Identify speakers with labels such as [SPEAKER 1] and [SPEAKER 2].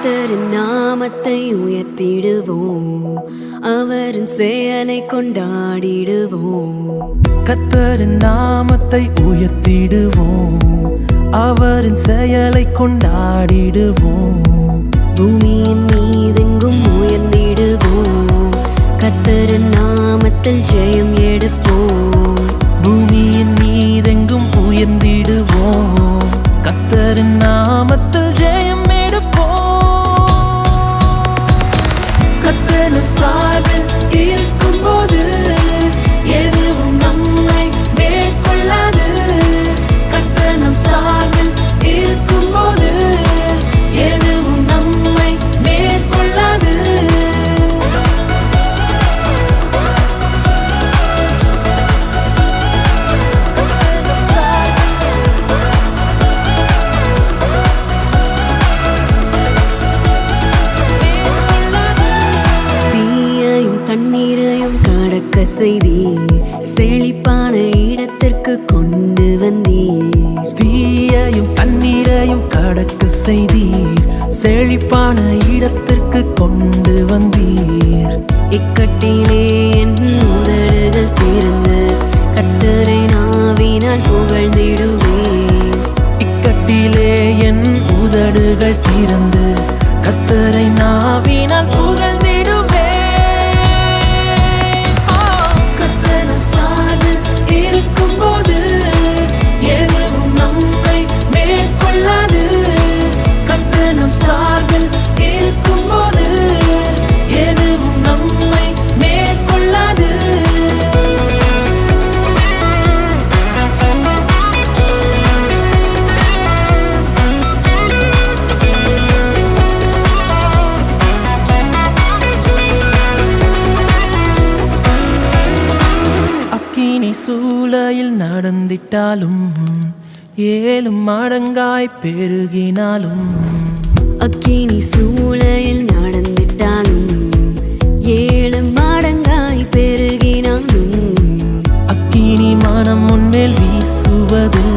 [SPEAKER 1] கர்த்தரின் நாமத்தை உயர்த்திடுவோம், அவரின் செயலை கொண்டாடிடுவோம்.
[SPEAKER 2] கர்த்தரின் நாமத்தை உயர்த்திடுவோம், அவரின் செயலை கொண்டாடிடுவோம்.
[SPEAKER 1] பூமியின் மீதெங்கும் உயர்ந்திடுவோம், கர்த்தரின் நாமத்தில் ஜெயம் எடுப்போம்.
[SPEAKER 2] பூமியின் மீதெங்கும் உயர்ந்திடுவோம், கர்த்தரின் நாமத்தில் ஜெயம் எடுப்போம். கர்த்தரின் சார்பில் இருக்கும்போது எதுவும் நம்மை மேற்கொள்ளாது. கர்த்தரின் சார்பில் இருக்கும்போது எதுவும் நம்மை மேற்கொள்ளாது.
[SPEAKER 1] தண்ணீரையும் கடக்க செய்தீர், செழிப்பான இடத்திற்கு கொண்டு வந்தீர்.
[SPEAKER 2] தீயையும் தண்ணீரையும் கடக்க செய்தீர், செழிப்பான இடத்திற்கு கொண்டு வந்தீர்.
[SPEAKER 1] இக்கட்டிலே என் உதடுகள் திறந்து கர்த்தரை நாவினால் புகழ்ந்திடுவேன்.
[SPEAKER 2] இக்கட்டிலே என் உதடுகள் திறந்து கர்த்தரை நாவினால் புகழ்ந்திடுவேன். இருக்கும்போது எதுவும் நம்மை மேற்கொள்ளாது. கர்த்தரின் சார்பில் இருக்கும்போது எதுவும் நம்மை மேற்கொள்ளாது. அக்கினி சூளையில் நடந்திட்டாலும் 7 மடங்காய் பெருகினாலும்.
[SPEAKER 1] அக்கினி சூளையில் நடந்திட்டாலும் 7 மடங்காய் பெருகினாலும்.
[SPEAKER 2] அக்கினி மனம் உன்மேல் வீசுவதில்லை,